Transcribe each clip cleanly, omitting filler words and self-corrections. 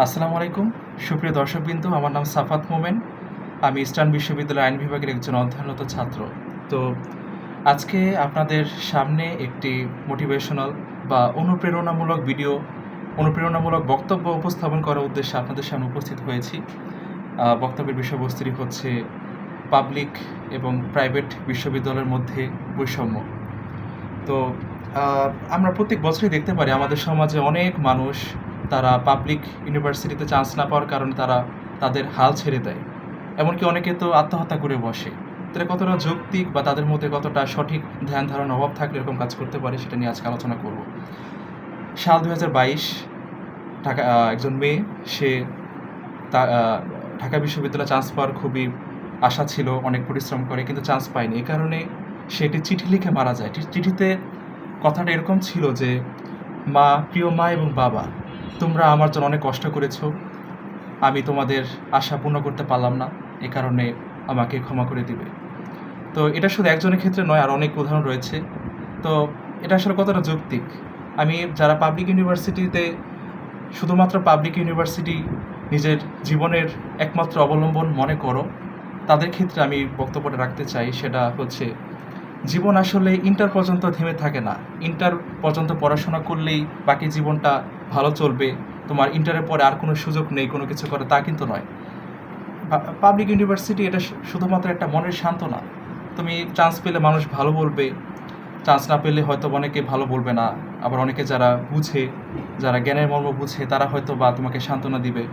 আসসালামু আলাইকুম সুপ্রিয় দর্শকবৃন্দ, আমার নাম সাফাত মোমেন। আমি ইস্টার্ন বিশ্ববিদ্যালয় আইন বিভাগের একজন অধ্যয়নরত ছাত্র। তো আজকে আপনাদের সামনে একটি মোটিভেশনাল বা অনুপ্রেরণামূলক বক্তব্য উপস্থাপন করার উদ্দেশ্যে আপনাদের সামনে উপস্থিত হয়েছি। বক্তব্যের বিষয়বস্তুটি হচ্ছে পাবলিক এবং প্রাইভেট বিশ্ববিদ্যালয়ের মধ্যে বৈষম্য। তো আমরা প্রত্যেক বছরই দেখতে পারি আমাদের সমাজে অনেক মানুষ তারা পাবলিক ইউনিভার্সিটিতে চান্স না পাওয়ার কারণে তারা তাদের হাল ছেড়ে দেয়। এমনকি অনেকে তো আত্মহত্যা করে বসে। তারা কতটা যৌক্তিক বা তাদের মধ্যে কতটা সঠিক ধ্যান ধারণার অভাব থাকলে এরকম কাজ করতে পারে সেটা নিয়ে আজকে আলোচনা করব। সাল 2022 ঢাকা একজন মেয়ে, সে ঢাকা বিশ্ববিদ্যালয়ে চান্স পাওয়ার খুবই আশা ছিল, অনেক পরিশ্রম করে কিন্তু চান্স পায়নি। এই কারণে সে একটি চিঠি লিখে মারা যায়। চিঠিতে কথাটা এরকম ছিল যে, প্রিয় মা এবং বাবা, তোমরা আমার জন্য অনেক কষ্ট করেছো, আমি তোমাদের আশা পূর্ণ করতে পারলাম না, এ কারণে আমাকে ক্ষমা করে দিবে। তো এটা শুধু একজনের ক্ষেত্রে নয়, আর অনেক উদাহরণ রয়েছে। তো এটা আসলে কতটা যৌক্তিক? আমি যারা পাবলিক ইউনিভার্সিটিতে শুধুমাত্র পাবলিক ইউনিভার্সিটি নিজের জীবনের একমাত্র অবলম্বন মনে করো, তাদের ক্ষেত্রে আমি বক্তব্যটা রাখতে চাই। সেটা হচ্ছে, জীবন আসলে ইন্টার পর্যন্ত থেমে থাকে না। ইন্টার পর্যন্ত পড়াশোনা করলেই বাকি জীবনটা ভালো চলবে, তোমার ইন্টারের পরে আর কোনো সুযোগ নেই কোনো কিছু করে, তা কিন্তু নয়। পাবলিক ইউনিভার্সিটি এটা শুধুমাত্র একটা মনের সান্ত্বনা। তুমি চান্স পেলে মানুষ ভালো বলবে, চান্স না পেলে হয়তো অনেকে ভালো বলবে না। আবার অনেকে যারা বুঝে, যারা জ্ঞানের মর্ম বুঝে, তারা হয়তো বা তোমাকে সান্ত্বনা দিবে।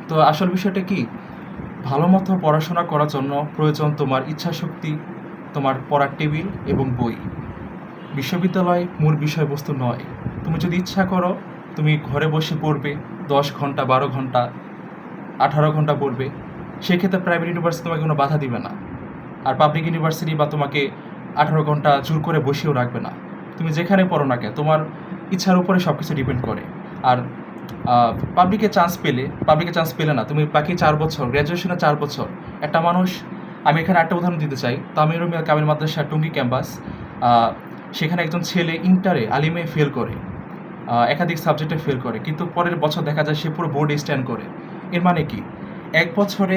তো আসল বিষয়টা কি, ভালো মতো পড়াশোনা করার জন্য প্রয়োজন তোমার ইচ্ছাশক্তি, তোমার পড়ার টেবিল এবং বই। বিশ্ববিদ্যালয় মূল বিষয়বস্তু নয়। তুমি যদি ইচ্ছা করো তুমি ঘরে বসে পড়বে 10 ঘন্টা, 12 ঘন্টা, 18 ঘন্টা পড়বে, সেক্ষেত্রে প্রাইভেট ইউনিভার্সিটি তোমাকে কোনো বাধা দিবে না। আর পাবলিক ইউনিভার্সিটি বা তোমাকে 18 ঘন্টা জোর করে বসেও রাখবে না। তুমি যেখানে পড়ো না কেন, তোমার ইচ্ছার উপরে সব কিছু ডিপেন্ড করে। আর পাবলিকে চান্স পেলে না, তুমি বাকি 4 বছর, গ্র্যাজুয়েশনে 4 বছর একটা মানুষ। আমি এখানে একটা উদাহরণ দিতে চাই। তামিরুল মিয়া কামিল মাদ্রাসা টুঙ্গি ক্যাম্পাস, সেখানে একজন ছেলে ইন্টারে আলিমে ফেল করে, একাধিক সাবজেক্টে ফেল করে, কিন্তু পরের বছর দেখা যায় সে পুরো বোর্ডে স্ট্যান্ড করে। এর মানে কি, এক বছরে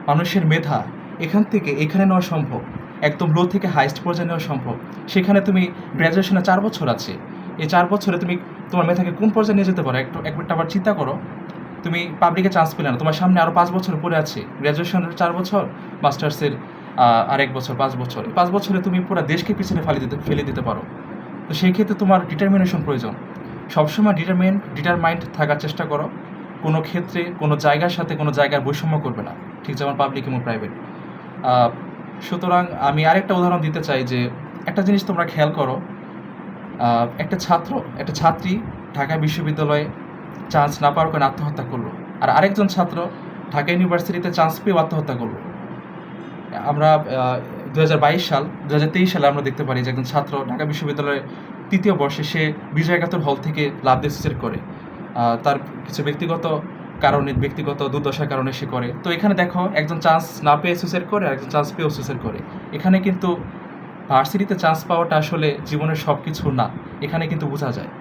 মানুষের মেধা এখান থেকে এখানে নেওয়া সম্ভব, একদম লো থেকে হাইস্ট পর্যায়ে নেওয়া সম্ভব। সেখানে তুমি গ্র্যাজুয়েশনে 4 বছর আছে, এই 4 বছরে তুমি তোমার মেধাকে কোন পর্যায়ে নিয়ে যেতে পারো একটা আবার চিন্তা করো। তুমি পাবলিকে চান্স পেলে না, তোমার সামনে আরও 5 বছর পড়ে আছে। গ্র্যাজুয়েশনের 4 বছর, মাস্টার্সের আরেক বছর, 5 বছর। 5 বছরে তুমি পুরো দেশকে পিছনে ফেলে দিতে পারো। তো সেই ক্ষেত্রে তোমার ডিটারমিনেশন প্রয়োজন। সবসময় ডিটারমাইন্ড থাকার চেষ্টা করো। কোনো ক্ষেত্রে কোনো জায়গার সাথে কোনো জায়গার বৈষম্য করবে না, ঠিক যেমন পাবলিক এবং প্রাইভেট। সুতরাং আমি আরেকটা উদাহরণ দিতে চাই যে, একটা জিনিস তোমরা খেয়াল করো, একটা ছাত্রী ঢাকা বিশ্ববিদ্যালয়ে চান্স না পাওয়ার কারণে আত্মহত্যা করলো, আর আরেকজন ছাত্র ঢাকা ইউনিভার্সিটিতে চান্স পেয়েও আত্মহত্যা করলো। আমরা 2023 সালে আমরা দেখতে পারি যে একজন ছাত্র ঢাকা বিশ্ববিদ্যালয়ের 3য় বর্ষে সে বিজয় একাত্তর হল থেকে লাফ দিয়ে সুইসাইড করে। তার কিছু ব্যক্তিগত দুর্দশার কারণে সে করে। তো এখানে দেখো, একজন চান্স না পেয়ে সুইসাইড করে, আর একজন চান্স পেয়েও সুইসাইড করে। এখানে কিন্তু ভার্সিটিতে চান্স পাওয়াটা আসলে জীবনের সব কিছু না, এখানে কিন্তু বোঝা যায়।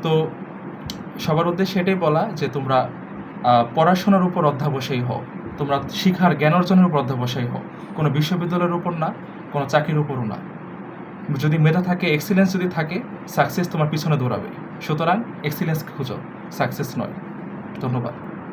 তো সবার উদ্দেশ্যে এটাই বলা যে, তোমরা পড়াশোনার উপর অধ্যাবসায়ী হও, তোমরা শিখার জ্ঞান অর্জনের উপর অধ্যাবসায়ী হও, কোনো বিশ্ববিদ্যালয়ের উপর না, কোনো চাকরির উপরও না। যদি মেধা থাকে, এক্সিলেন্স যদি থাকে, সাকসেস তোমার পিছনে দৌড়াবে। সুতরাং এক্সিলেন্স খুঁজো, সাকসেস নয়। ধন্যবাদ।